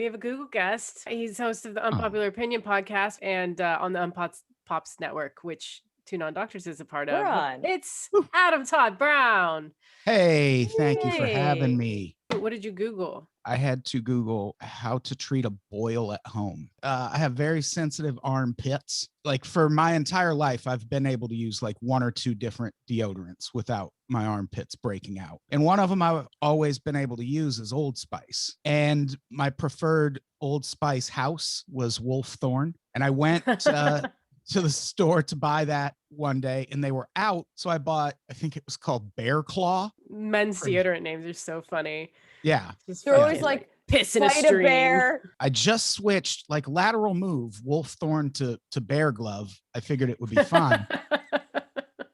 we have a Google guest. He's host of the Oh, Unpopular Opinion podcast and on the Unpops Network, which Two Non-Doctors is a part We're of. on. It's whew. Adam Todd Brown. Hey, thank you for having Hey. me. What did you Google? I had to Google how to treat a boil at home. I have very sensitive armpits. Like for my entire life, I've been able to use like one or two different deodorants without my armpits breaking out. And one of them I've always been able to use is Old Spice. And my preferred Old Spice house was Wolf Thorn. And I went to the store to buy that one day and they were out. So I bought, I think it was called Bear Claw. Men's deodorant names are so funny. Yeah. Just They're always fucking, like, piss in a Fight a stream. bear. I just switched like lateral move, Wolf Thorn to Bear Glove. I figured it would be fine.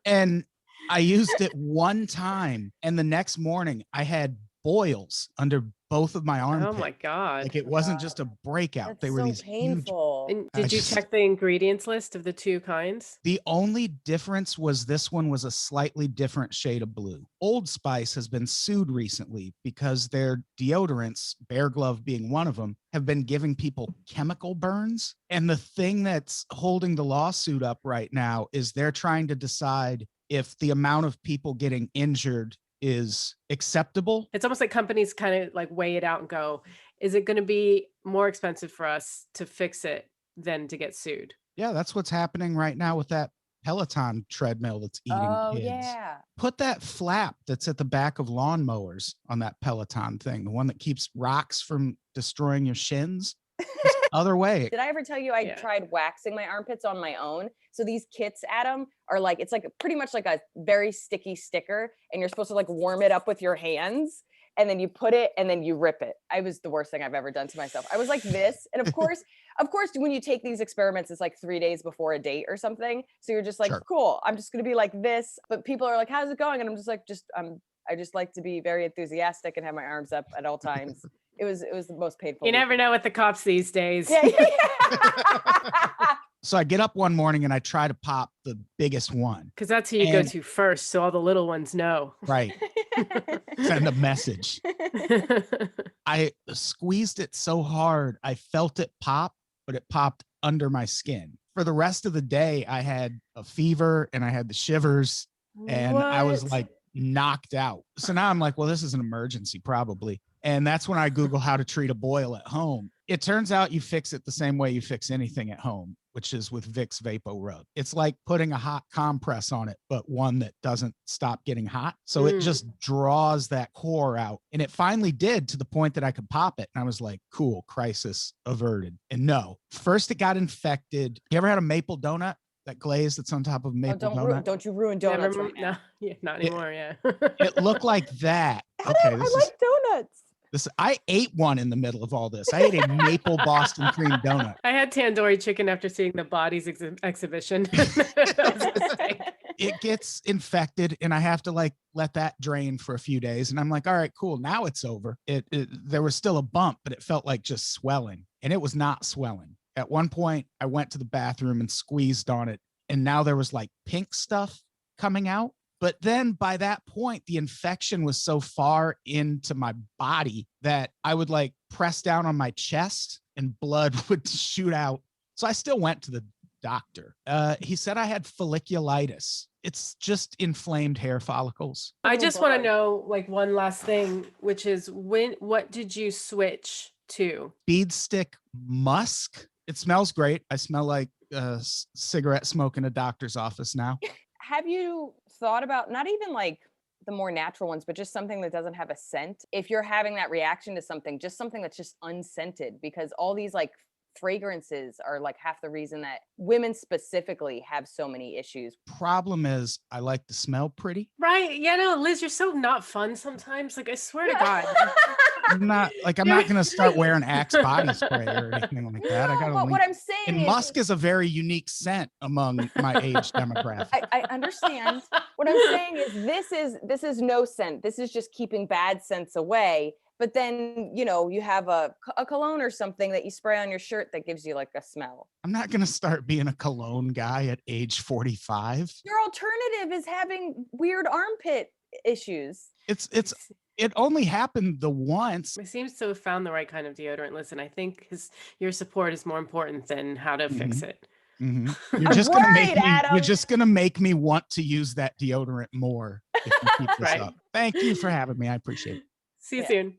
And I used it one time. And the next morning I had boils under both of my armpits. Oh my God. Like it wasn't just a breakout. That's They were so these huge. painful. And I did you just- check the ingredients list of the two kinds? The only difference was this one was a slightly different shade of blue. Old Spice has been sued recently because their deodorants, Bear Glove being one of them, have been giving people chemical burns. And the thing that's holding the lawsuit up right now is they're trying to decide if the amount of people getting injured is acceptable. It's almost like companies kind of like weigh it out and go, is it going to be more expensive for us to fix it than to get sued? Yeah, that's what's happening right now with that Peloton treadmill that's eating Oh, kids. yeah. Put that flap that's at the back of lawnmowers on that Peloton thing, the one that keeps rocks from destroying your shins. Just other way. Did I ever tell you I Yeah. tried waxing my armpits on my own? So these kits, Adam, are like, it's like pretty much like a very sticky sticker, and you're supposed to like warm it up with your hands, and then you put it and then you rip it. I was the worst thing I've ever done to myself. I was like this. And of course, when you take these experiments, it's like 3 days before a date or something. So you're just like, Sure. cool, I'm just gonna be like this. But people are like, how's it going? And I'm just like, I just like to be very enthusiastic and have my arms up at all times. It was the most painful. You never weekend. know with the cops these days. Yeah, yeah. So I get up one morning and I try to pop the biggest one. Because that's who you go And- to first, so all the little ones know. Right. Send a message. I squeezed it so hard, I felt it pop, but it popped under my skin. For the rest of the day, I had a fever and I had the shivers and I was What? like knocked out. So now I'm like, well, this is an emergency probably. And that's when I Google how to treat a boil at home. It turns out you fix it the same way you fix anything at home, which is with Vicks Vapo Rub. It's like putting a hot compress on it, but one that doesn't stop getting hot. So it just draws that core out. And it finally did to the point that I could pop it. And I was like, cool, crisis averted. And no, first it got infected. You ever had a maple donut? That glaze that's on top of Oh, maple donut? don't you ruin Never donuts m- right now. no, yeah, not anymore, yeah. It looked like that. Adam, Okay, I this is like donuts. this. I ate one in the middle of all this. I ate a maple Boston cream donut. I had tandoori chicken after seeing the bodies exhibition. That was a mistake. It gets infected and I have to like let that drain for a few days. And I'm like, all right, cool. Now it's over. There was still a bump, but it felt like just swelling, and it was not swelling. At one point I went to the bathroom and squeezed on it, and now there was like pink stuff coming out. But then by that point, the infection was so far into my body that I would like press down on my chest and blood would shoot out. So I still went to the doctor. He said I had folliculitis. It's just inflamed hair follicles. I Oh, just want to boy. know like one last thing, which is what did you switch to? Bead stick musk. It smells great. I smell like cigarette smoke in a doctor's office now. Have you thought about not even like the more natural ones, but just something that doesn't have a scent? If you're having that reaction to something, just something that's just unscented, because all these like fragrances are like half the reason that women specifically have so many issues. Problem is, I like to smell pretty. Right. Yeah, no, Liz, you're so not fun sometimes. Like I swear to God. I'm not gonna start wearing Axe body spray or anything like that. I No, gotta but leave. what I'm saying And is, musk is a very unique scent among my age demographic. I understand. What I'm saying is this is no scent. This is just keeping bad scents away. But then, you know, you have a cologne or something that you spray on your shirt that gives you like a smell. I'm not gonna start being a cologne guy at age 45. Your alternative is having weird armpit issues. It's it only happened the once. He seems to have found the right kind of deodorant. Listen, I think your support is more important than how to fix it. You're I'm just gonna make worried, me. Adam. You're just gonna make me want to use that deodorant more if you keep this Right. up. Thank you for having me. I appreciate it. See you Yeah. soon.